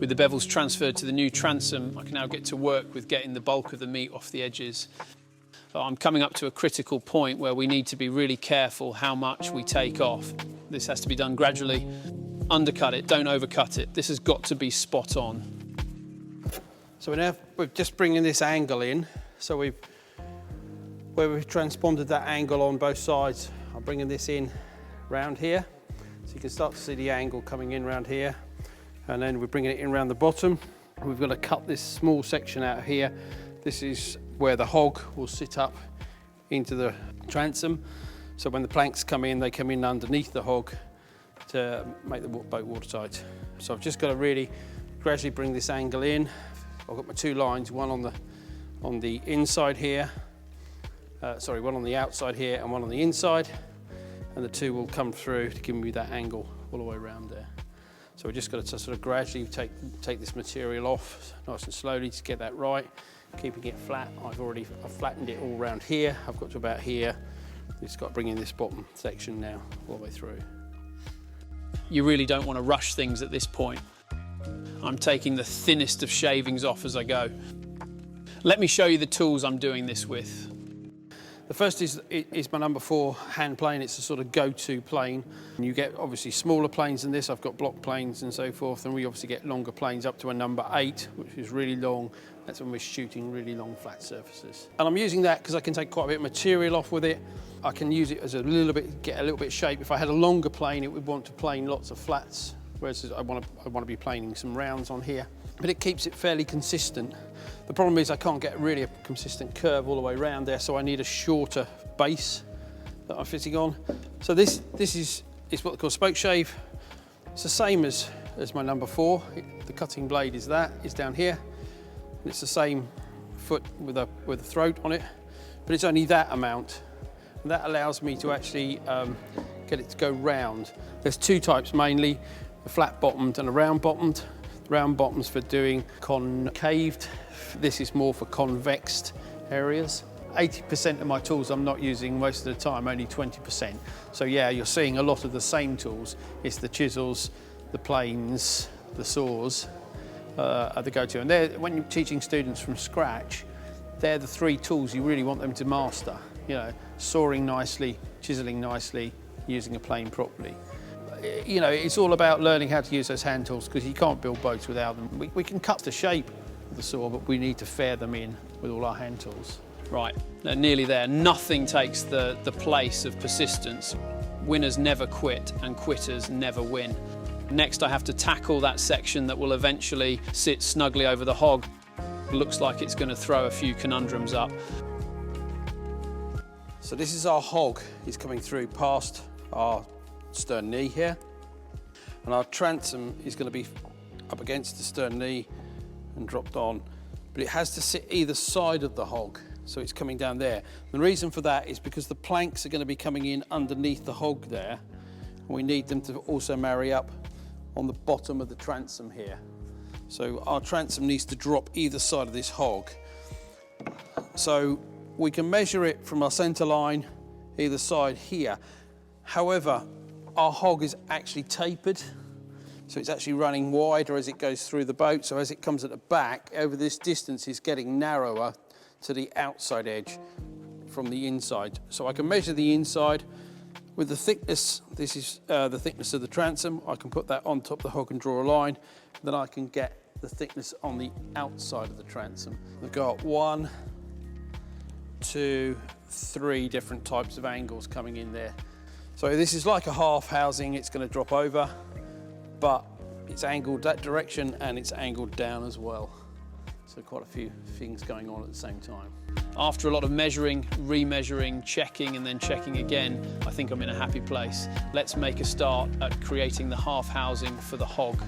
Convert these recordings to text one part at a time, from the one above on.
With the bevels transferred to the new transom, I can now get to work with getting the bulk of the meat off the edges. I'm coming up to a critical point where we need to be really careful how much we take off. This has to be done gradually. Undercut it, don't overcut it. This has got to be spot on. So we're just bringing this angle in. So where we've transponded that angle on both sides, I'm bringing this in round here. So you can start to see the angle coming in round here. And then we're bringing it in around the bottom. We've got to cut this small section out here. This is where the hog will sit up into the transom. So when the planks come in, they come in underneath the hog to make the boat watertight. So I've just got to really gradually bring this angle in. I've got my two lines, one on the inside here, one on the outside here and one on the inside, and the two will come through to give me that angle all the way around there. So we're just got to sort of gradually take this material off nice and slowly to get that right, keeping it flat. I've flattened it all around here. I've got to about here. Just got to bring in this bottom section now all the way through. You really don't want to rush things at this point. I'm taking the thinnest of shavings off as I go. Let me show you the tools I'm doing this with. The first is my number 4 hand plane. It's a sort of go-to plane. And you get obviously smaller planes than this. I've got block planes and so forth, and we obviously get longer planes up to a number 8, which is really long. That's when we're shooting really long flat surfaces. And I'm using that because I can take quite a bit of material off with it. I can use it as get a little bit of shape. If I had a longer plane, it would want to plane lots of flats, whereas I want to be planing some rounds on here. But it keeps it fairly consistent. The problem is I can't get really a consistent curve all the way around there, so I need a shorter base that I'm fitting on. So this is what they call spoke shave. It's the same as my number 4. The cutting blade is down here. And it's the same foot with a throat on it, but it's only that amount. And that allows me to actually get it to go round. There's 2 types mainly, a flat bottomed and a round bottomed. Round bottoms for doing concaved. This is more for convexed areas. 80% of my tools I'm not using most of the time, only 20%. So yeah, you're seeing a lot of the same tools. It's the chisels, the planes, the saws are the go-to. And when you're teaching students from scratch, they're the 3 tools you really want them to master. You know, sawing nicely, chiseling nicely, using a plane properly. You know, it's all about learning how to use those hand tools because you can't build boats without them. We can cut the shape of the saw, but we need to fare them in with all our hand tools. Right, they're nearly there. Nothing takes the place of persistence. Winners never quit and quitters never win. Next, I have to tackle that section that will eventually sit snugly over the hog. It looks like it's going to throw a few conundrums up. So this is our hog. It's coming through past our stern knee here, and our transom is going to be up against the stern knee and dropped on, but it has to sit either side of the hog, so it's coming down there. The reason for that is because the planks are going to be coming in underneath the hog there, and we need them to also marry up on the bottom of the transom here. So our transom needs to drop either side of this hog. So we can measure it from our center line either side here. However, our hog is actually tapered, so it's actually running wider as it goes through the boat. So as it comes at the back, over this distance, it's getting narrower to the outside edge from the inside. So I can measure the inside with the thickness. This is the thickness of the transom. I can put that on top of the hog and draw a line. Then I can get the thickness on the outside of the transom. We've got 1, 2, 3 different types of angles coming in there. So this is like a half housing. It's going to drop over, but it's angled that direction and it's angled down as well. So quite a few things going on at the same time. After a lot of measuring, remeasuring, checking and then checking again, I think I'm in a happy place. Let's make a start at creating the half housing for the hog.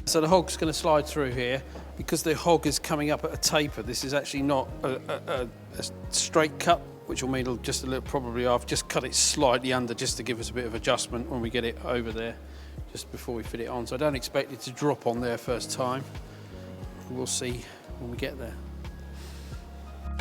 So the hog's going to slide through here. Because the hog is coming up at a taper, this is actually not a straight cut, which will mean it'll just a little, probably I've just cut it slightly under just to give us a bit of adjustment when we get it over there, just before we fit it on. So I don't expect it to drop on there first time. We'll see when we get there.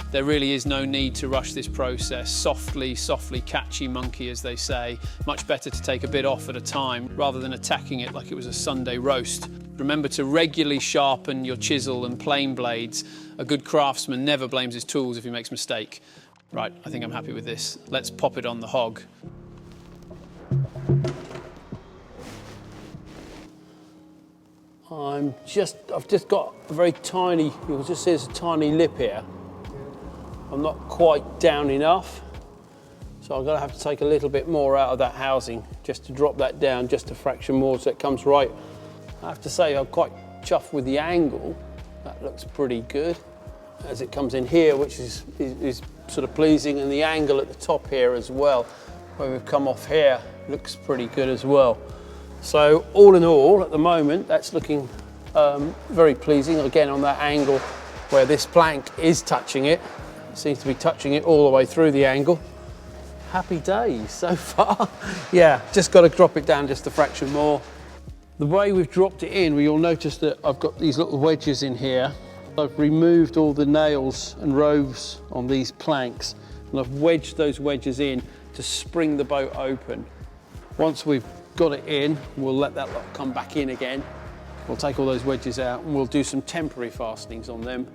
There really is no need to rush this process. Softly, softly, catchy monkey, as they say. Much better to take a bit off at a time rather than attacking it like it was a Sunday roast. Remember to regularly sharpen your chisel and plane blades. A good craftsman never blames his tools if he makes a mistake. Right, I think I'm happy with this. Let's pop it on the hog. I've just got a very tiny, you can just see there's a tiny lip here. I'm not quite down enough, so I'm going to have to take a little bit more out of that housing just to drop that down just a fraction more so it comes right. I have to say I'm quite chuffed with the angle. That looks pretty good as it comes in here, which is sort of pleasing, and the angle at the top here as well, where we've come off here, looks pretty good as well. So all in all, at the moment, that's looking very pleasing. Again, on that angle where this plank is touching it, seems to be touching it all the way through the angle. Happy days so far. Yeah, just got to drop it down just a fraction more. The way we've dropped it in, you'll notice that I've got these little wedges in here. I've removed all the nails and roves on these planks, and I've wedged those wedges in to spring the boat open. Once we've got it in, we'll let that lot come back in again. We'll take all those wedges out and we'll do some temporary fastenings on them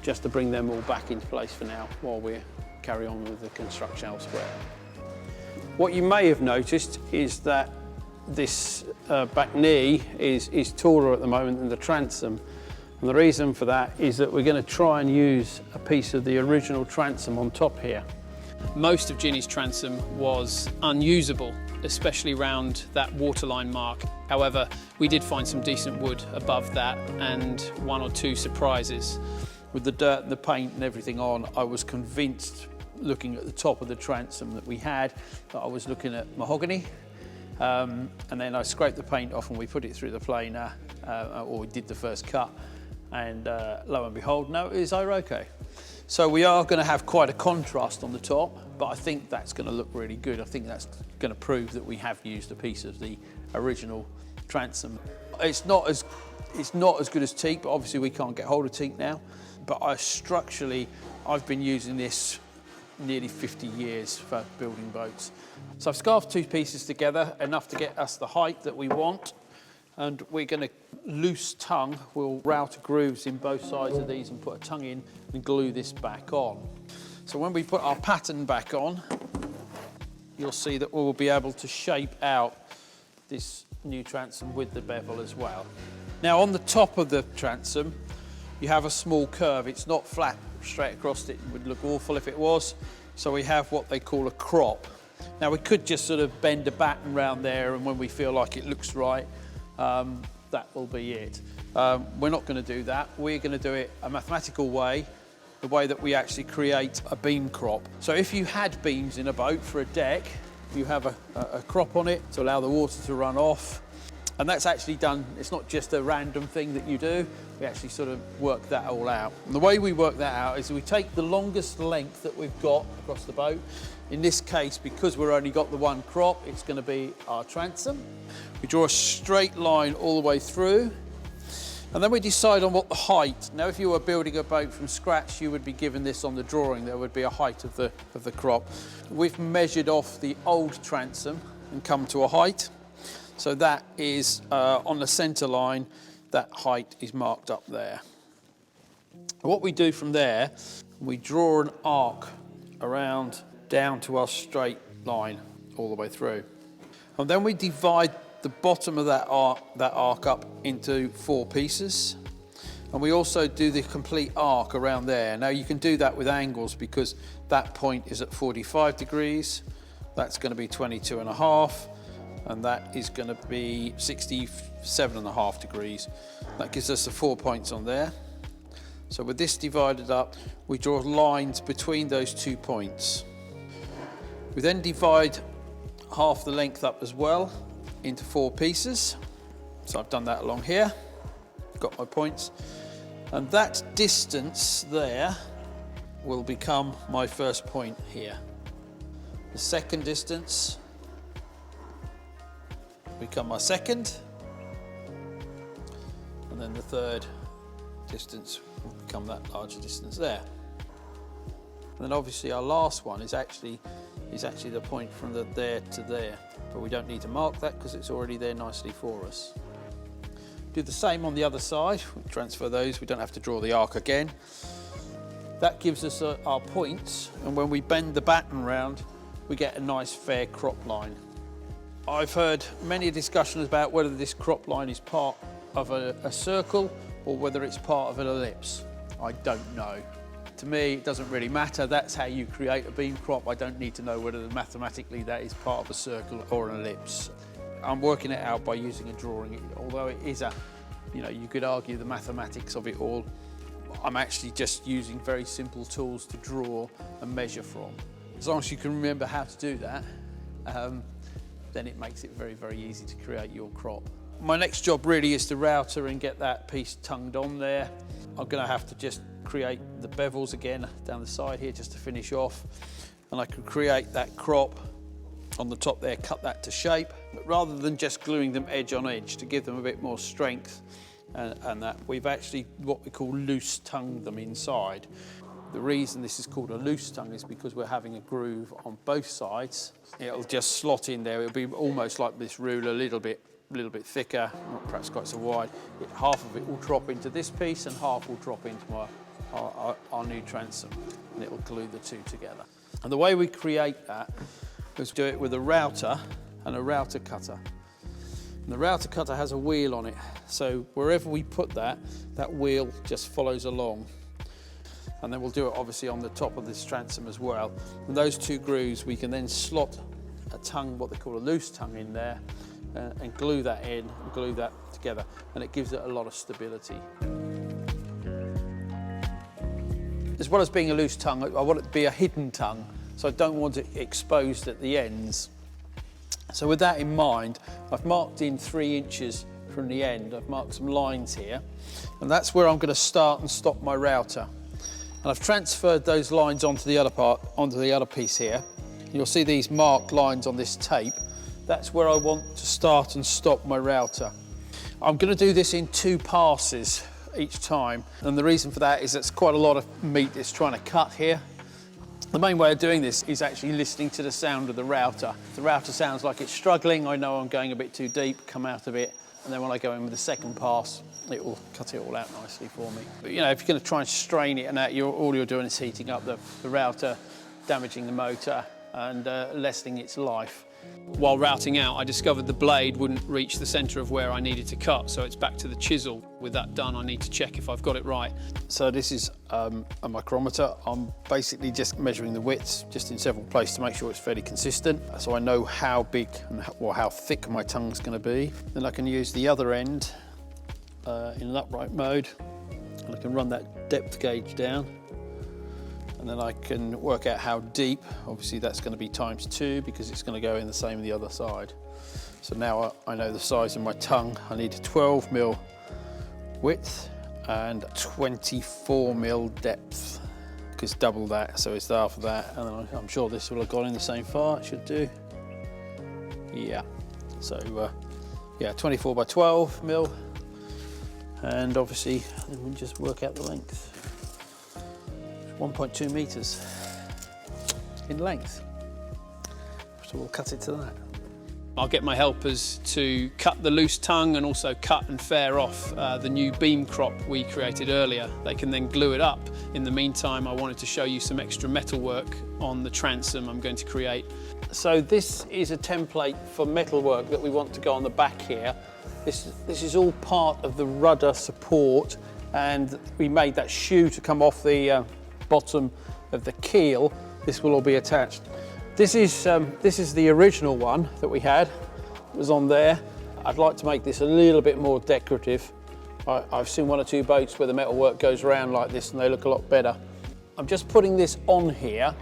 just to bring them all back into place for now while we carry on with the construction elsewhere. What you may have noticed is that this back knee is taller at the moment than the transom, and the reason for that is that we're going to try and use a piece of the original transom on top here. Most of Jinnie's transom was unusable, especially around that waterline mark. However, we did find some decent wood above that and one or two surprises. With the dirt and the paint and everything on, I was convinced, looking at the top of the transom that we had, that I was looking at mahogany. And then I scraped the paint off and we put it through the planer, or we did the first cut, and lo and behold, no, it is Iroko. So we are going to have quite a contrast on the top, but I think that's going to look really good. I think that's going to prove that we have used a piece of the original transom. It's not as good as teak, but obviously we can't get hold of teak now. But structurally, I've been using this nearly 50 years for building boats. So I've scarfed two pieces together, enough to get us the height that we want. And we're going to loose tongue. We'll route grooves in both sides of these and put a tongue in and glue this back on. So when we put our pattern back on, you'll see that we'll be able to shape out this new transom with the bevel as well. Now on the top of the transom, you have a small curve. It's not flat straight across it. It would look awful if it was. So we have what they call a crop. Now we could just sort of bend a batten round there, and when we feel like it looks right, that will be it. We're not going to do that. We're going to do it a mathematical way, the way that we actually create a beam crop. So if you had beams in a boat for a deck, you have a crop on it to allow the water to run off. And that's actually done, it's not just a random thing that you do, we actually sort of work that all out. And the way we work that out is we take the longest length that we've got across the boat. In this case, because we've only got the one crop, it's going to be our transom. We draw a straight line all the way through, and then we decide on what the height. Now, if you were building a boat from scratch, you would be given this on the drawing. There would be a height of the crop. We've measured off the old transom and come to a height. So that is on the centre line, that height is marked up there. What we do from there, we draw an arc around down to our straight line all the way through. And then we divide the bottom of that arc up into 4 pieces. And we also do the complete arc around there. Now you can do that with angles because that point is at 45 degrees. That's going to be 22.5. And that is going to be 67.5 degrees. That gives us the 4 points on there. So with this divided up, we draw lines between those 2 points. We then divide half the length up as well into 4 pieces. So I've done that along here, got my points. And that distance there will become my first point here. The second distance become my second, and then the third distance will become that larger distance there. And then obviously our last one is actually the point from there to there, but we don't need to mark that because it's already there nicely for us. Do the same on the other side. We transfer those, we don't have to draw the arc again. That gives us our points, and when we bend the batten round, we get a nice fair crop line. I've heard many discussions about whether this crop line is part of a circle or whether it's part of an ellipse. I don't know. To me, it doesn't really matter. That's how you create a beam crop. I don't need to know whether mathematically that is part of a circle or an ellipse. I'm working it out by using a drawing, although it is you could argue the mathematics of it all. I'm actually just using very simple tools to draw and measure from. As long as you can remember how to do that, then it makes it very, very easy to create your crop. My next job really is to router and get that piece tongued on there. I'm going to have to just create the bevels again down the side here just to finish off, and I can create that crop on the top there, cut that to shape, but rather than just gluing them edge on edge to give them a bit more strength and that, we've actually what we call loose tongued them inside. The reason this is called a loose tongue is because we're having a groove on both sides. It'll just slot in there. It'll be almost like this ruler, a little bit thicker, not perhaps quite so wide. Half of it will drop into this piece and half will drop into our new transom, and it'll glue the two together. And the way we create that is do it with a router and a router cutter. And the router cutter has a wheel on it, so wherever we put that wheel just follows along. And then we'll do it obviously on the top of this transom as well. And those two grooves, we can then slot a tongue, what they call a loose tongue, in there and glue that in, and glue that together, and it gives it a lot of stability. As well as being a loose tongue, I want it to be a hidden tongue, so I don't want it exposed at the ends. So with that in mind, I've marked in 3 inches from the end. I've marked some lines here, and that's where I'm going to start and stop my router. And I've transferred those lines onto the other piece here. You'll see these marked lines on this tape. That's where I want to start and stop my router. I'm going to do this in 2 passes each time, and the reason for that is that's quite a lot of meat it's trying to cut here. The main way of doing this is actually listening to the sound of the router. If the router sounds like it's struggling, I know I'm going a bit too deep, come out of it, and then when I go in with the second pass, it will cut it all out nicely for me. But if you're going to try and strain it and that, all you're doing is heating up the router, damaging the motor, and lessening its life. While routing out, I discovered the blade wouldn't reach the centre of where I needed to cut, so it's back to the chisel. With that done, I need to check if I've got it right. So this is a micrometer. I'm basically just measuring the widths just in several places to make sure it's fairly consistent, so I know how big or how thick my tongue's going to be. Then I can use the other end in an upright mode, and I can run that depth gauge down. And then I can work out how deep. Obviously that's going to be ×2 because it's going to go in the same the other side. So now I know the size of my tongue. I need a 12mm width and 24mm depth, because double that, so it's half of that. And then I'm sure this will have gone in the same far, it should do. Yeah, so yeah, 24 by 12mm. And obviously then we just work out the length. 1.2 metres in length, so we'll cut it to that. I'll get my helpers to cut the loose tongue and also cut and fair off the new beam crop we created earlier. They can then glue it up. In the meantime, I wanted to show you some extra metalwork on the transom I'm going to create. So this is a template for metalwork that we want to go on the back here. This is all part of the rudder support, and we made that shoe to come off the bottom of the keel. This will all be attached. This is the original one that we had. It was on there. I'd like to make this a little bit more decorative. I've seen 1 or 2 boats where the metalwork goes around like this and they look a lot better. I'm just putting this on here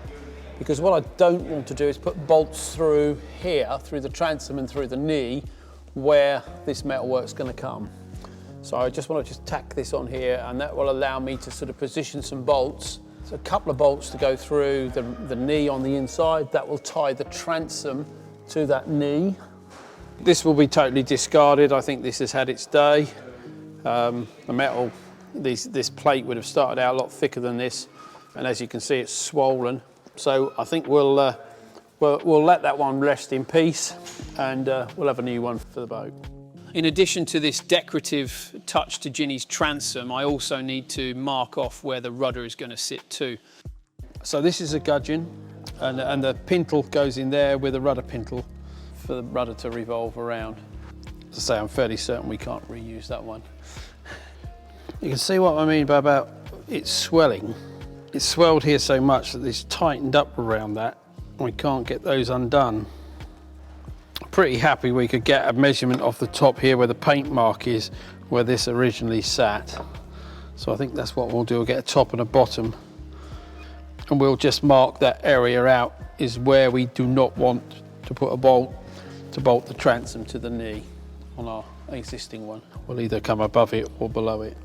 because what I don't want to do is put bolts through here, through the transom and through the knee, where this metalwork's going to come. So I just want to tack this on here, and that will allow me to sort of position some bolts. So a couple of bolts to go through the knee on the inside. That will tie the transom to that knee. This will be totally discarded. I think this has had its day. The metal, this plate would have started out a lot thicker than this, and as you can see, it's swollen. So I think we'll let that one rest in peace, and we'll have a new one for the boat. In addition to this decorative touch to Jinnie's transom, I also need to mark off where the rudder is going to sit too. So this is a gudgeon, and the pintle goes in there with a rudder pintle for the rudder to revolve around. As I say, I'm fairly certain we can't reuse that one. You can see what I mean by about it swelling. It's swelled here so much that it's tightened up around that, and we can't get those undone. Pretty happy we could get a measurement off the top here where the paint mark is, where this originally sat. So I think that's what we'll do. We'll get a top and a bottom, and we'll just mark that area out is where we do not want to put a bolt to bolt the transom to the knee on our existing one. We'll either come above it or below it.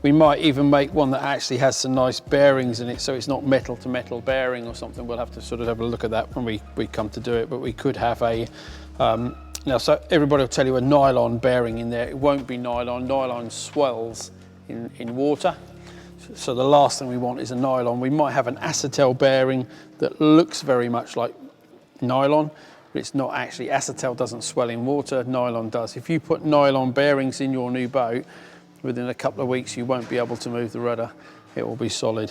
We might even make one that actually has some nice bearings in it, so it's not metal to metal bearing or something. We'll have to sort of have a look at that when we come to do it, but we could have a, now so everybody will tell you a nylon bearing in there. It won't be nylon. Nylon swells in water. So the last thing we want is a nylon. We might have an acetal bearing that looks very much like nylon, but it's not actually. Acetal doesn't swell in water, nylon does. If you put nylon bearings in your new boat, within a couple of weeks you won't be able to move the rudder. It will be solid.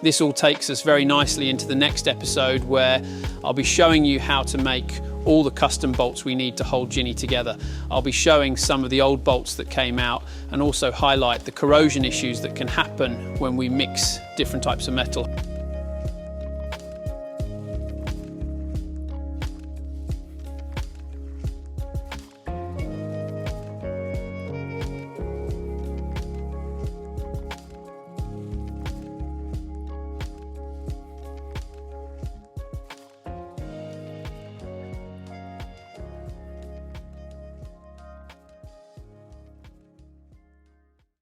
This all takes us very nicely into the next episode, where I'll be showing you how to make all the custom bolts we need to hold Jinnie together. I'll be showing some of the old bolts that came out, and also highlight the corrosion issues that can happen when we mix different types of metal.